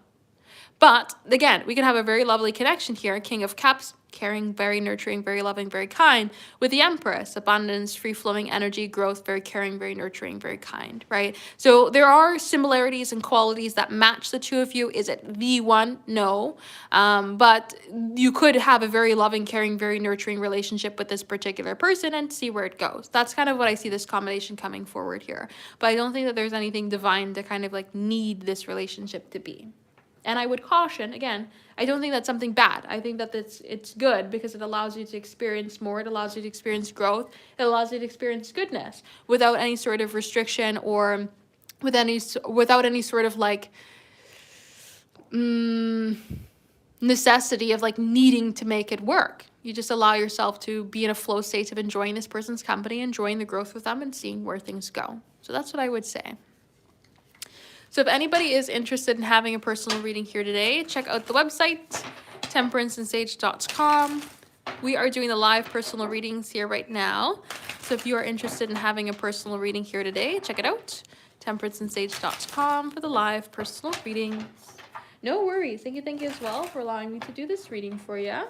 But again, we can have a very lovely connection here. King of Cups, caring, very nurturing, very loving, very kind. With the Empress, abundance, free flowing energy, growth, very caring, very nurturing, very kind, right? So there are similarities and qualities that match the two of you. Is it the one? No. But you could have a very loving, caring, very nurturing relationship with this particular person and see where it goes. That's kind of what I see this combination coming forward here. But I don't think that there's anything divine to kind of like need this relationship to be. And I would caution, again, I don't think that's something bad. I think that it's good because it allows you to experience more. It allows you to experience growth. It allows you to experience goodness without any sort of restriction or without any sort of like necessity of like needing to make it work. You just allow yourself to be in a flow state of enjoying this person's company, enjoying the growth with them, and seeing where things go. So that's what I would say. So if anybody is interested in having a personal reading here today, check out the website, temperanceandsage.com. We are doing the live personal readings here right now. So if you are interested in having a personal reading here today, check it out, temperanceandsage.com for the live personal readings. No worries. Thank you as well for allowing me to do this reading for you.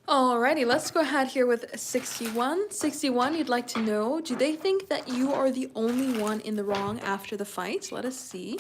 Alrighty, let's go ahead here with 61. 61, you'd like to know, do they think that you are the only one in the wrong after the fight? Let us see.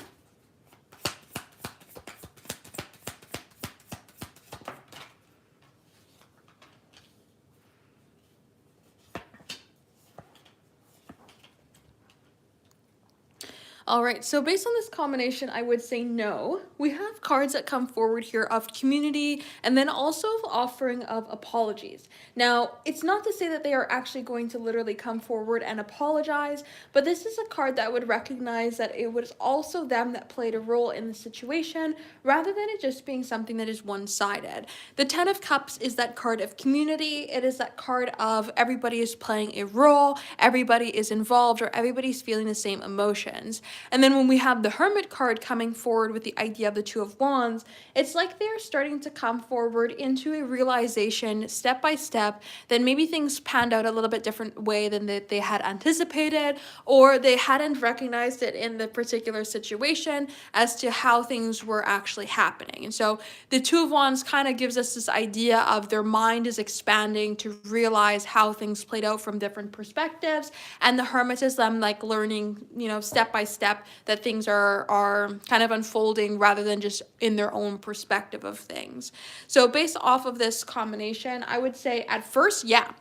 All right, so based on this combination, I would say no. We have cards that come forward here of community and then also offering of apologies. Now, it's not to say that they are actually going to literally come forward and apologize, but this is a card that would recognize that it was also them that played a role in the situation rather than it just being something that is one-sided. The Ten of Cups is that card of community. It is that card of everybody is playing a role, everybody is involved, or everybody's feeling the same emotions. And then when we have the Hermit card coming forward with the idea of the Two of Wands, it's like they're starting to come forward into a realization step by step that maybe things panned out a little bit different way than they had anticipated, or they hadn't recognized it in the particular situation as to how things were actually happening. And so the Two of Wands kind of gives us this idea of their mind is expanding to realize how things played out from different perspectives, and the Hermit is them like learning, step by step that things are kind of unfolding rather than just in their own perspective of things. So based off of this combination, I would say at first, yeah.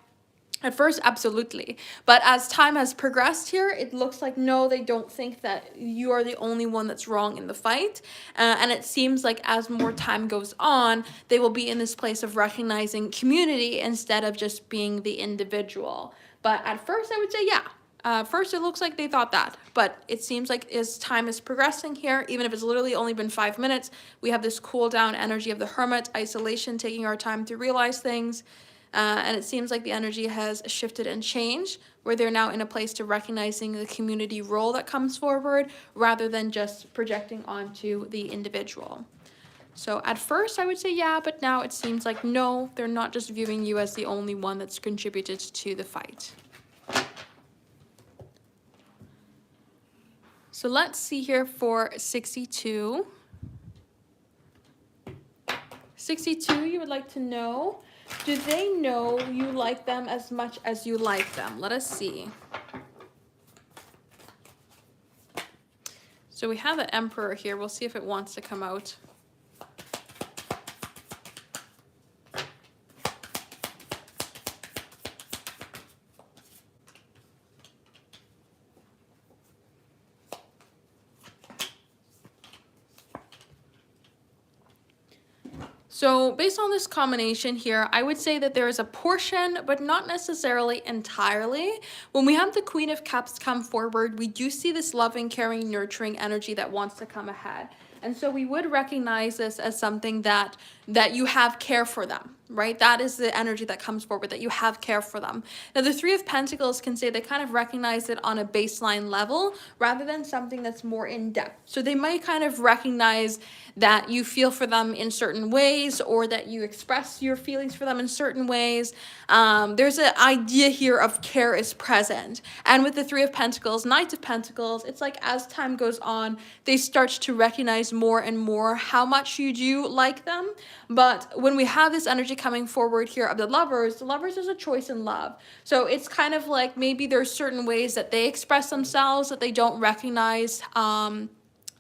At first, absolutely. But as time has progressed here, it looks like no, they don't think that you are the only one that's wrong in the fight. And it seems like as more time goes on, they will be in this place of recognizing community instead of just being the individual. But at first, I would say, yeah. First, it looks like they thought that, but it seems like as time is progressing here, even if it's literally only been 5 minutes, we have this cool down energy of the Hermit, isolation, taking our time to realize things. And it seems like the energy has shifted and changed, where they're now in a place to recognizing the community role that comes forward rather than just projecting onto the individual. So at first I would say yeah, but now it seems like no, they're not just viewing you as the only one that's contributed to the fight. So let's see here for 62. 62, you would like to know, do they know you like them as much as you like them? Let us see. So we have the Emperor here. We'll see if it wants to come out. So based on this combination here, I would say that there is a portion, but not necessarily entirely. When we have the Queen of Cups come forward, we do see this loving, caring, nurturing energy that wants to come ahead. And so we would recognize this as something that you have care for them, right? That is the energy that comes forward, that you have care for them. Now, the Three of Pentacles can say they kind of recognize it on a baseline level rather than something that's more in depth. So they might kind of recognize that you feel for them in certain ways or that you express your feelings for them in certain ways. There's an idea here of care is present. And with the Three of Pentacles, Knight of Pentacles, it's like as time goes on, they start to recognize more and more how much you do like them. But when we have this energy coming forward here of the Lovers is a choice in love. So it's kind of like maybe there's certain ways that they express themselves that they don't recognize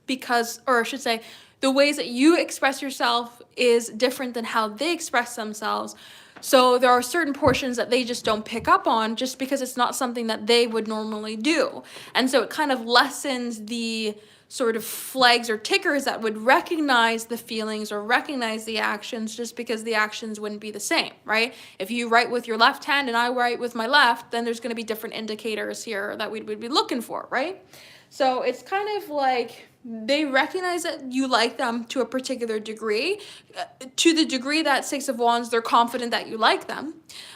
because, or I should say, the ways that you express yourself is different than how they express themselves. So there are certain portions that they just don't pick up on just because it's not something that they would normally do. And so it kind of lessens the sort of flags or tickers that would recognize the feelings or recognize the actions just because the actions wouldn't be the same, right? If you write with your left hand and I write with my left, then there's going to be different indicators here that we'd be looking for, right? So it's kind of like they recognize that you like them to a particular degree. To the degree that Six of Wands, they're confident that you like them.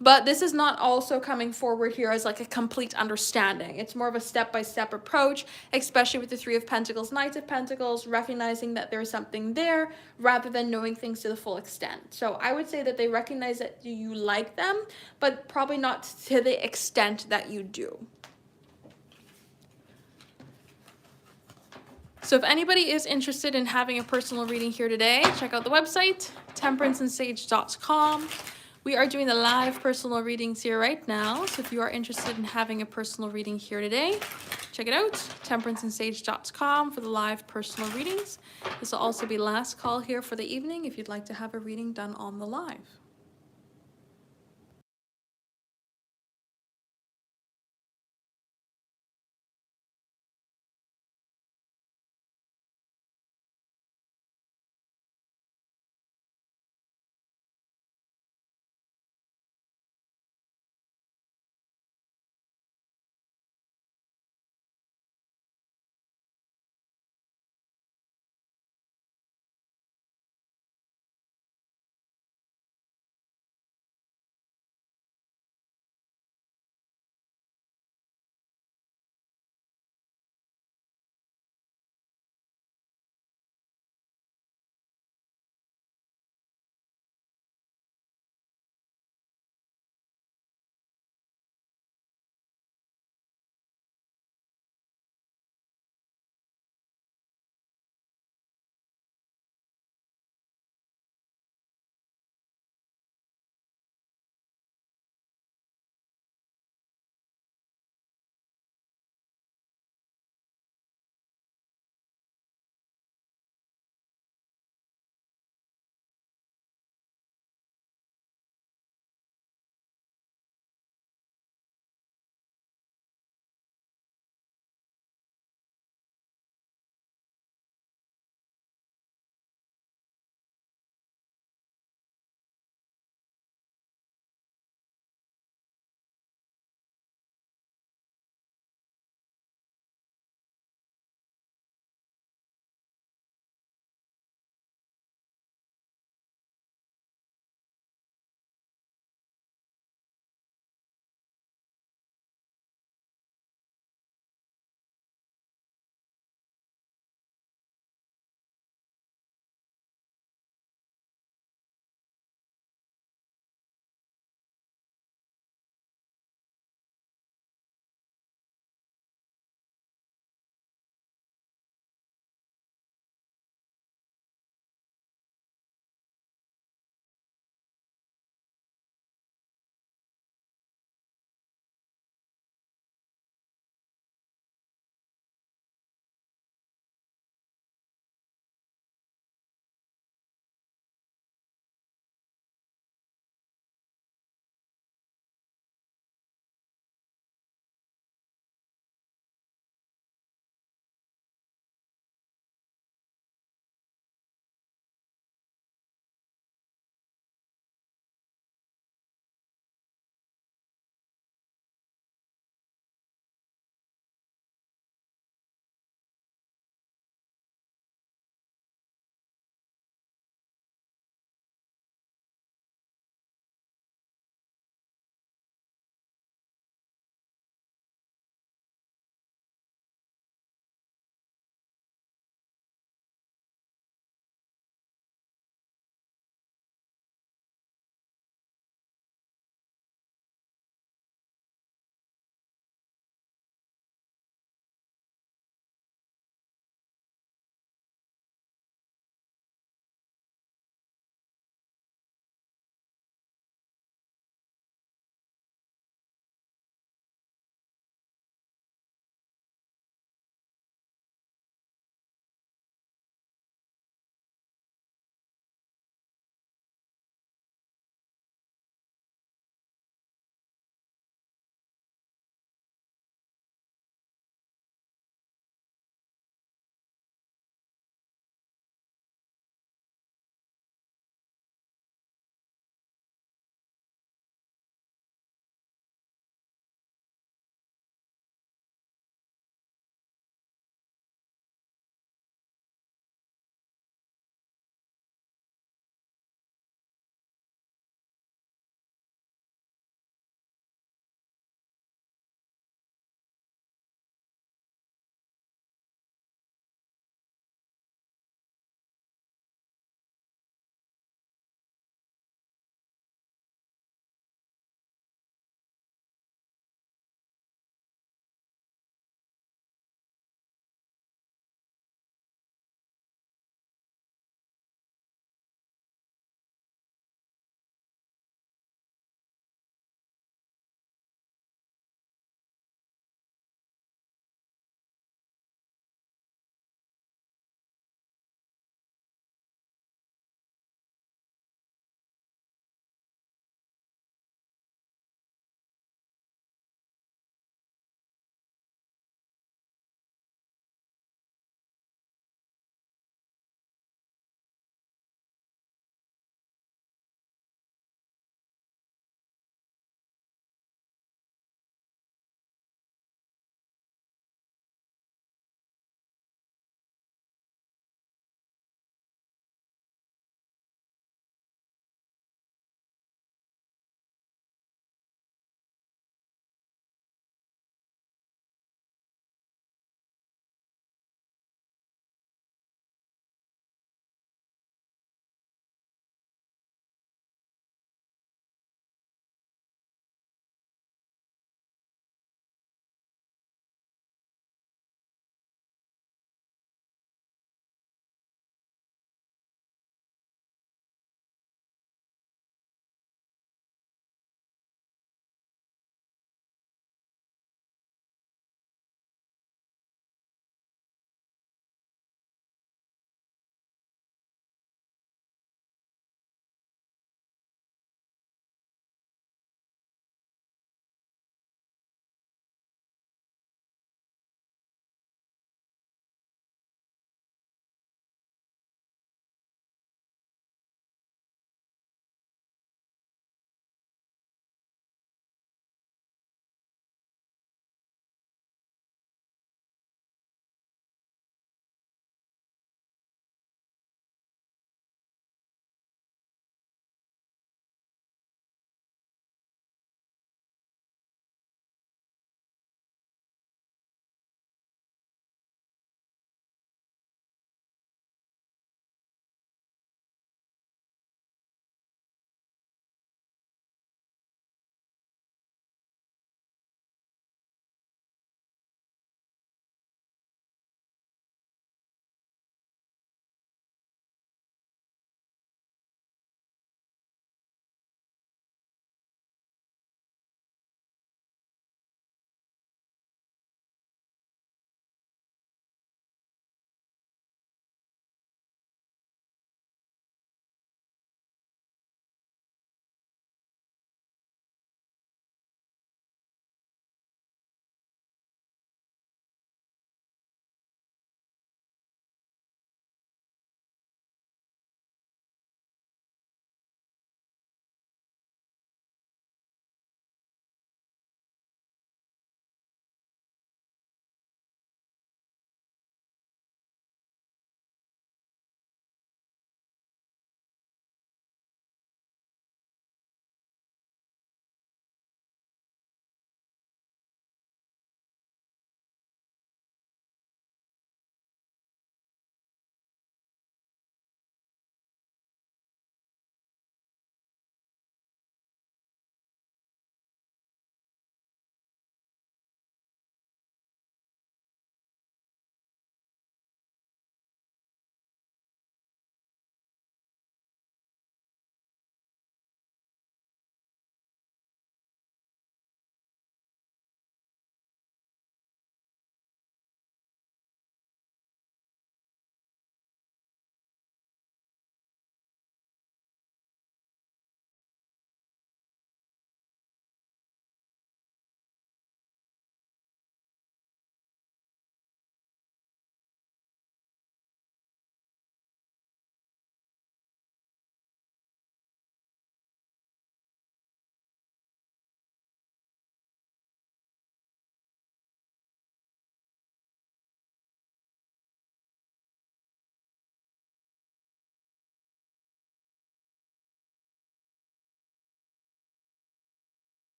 But this is not also coming forward here as like a complete understanding. It's more of a step-by-step approach, especially with the Three of Pentacles, Knight of Pentacles, recognizing that there's something there rather than knowing things to the full extent. So I would say that they recognize that you like them, but probably not to the extent that you do. So if anybody is interested in having a personal reading here today, check out the website, temperanceandsage.com. We are doing the live personal readings here right now. So if you are interested in having a personal reading here today, check it out, temperanceandsage.com for the live personal readings. This will also be last call here for the evening if you'd like to have a reading done on the live.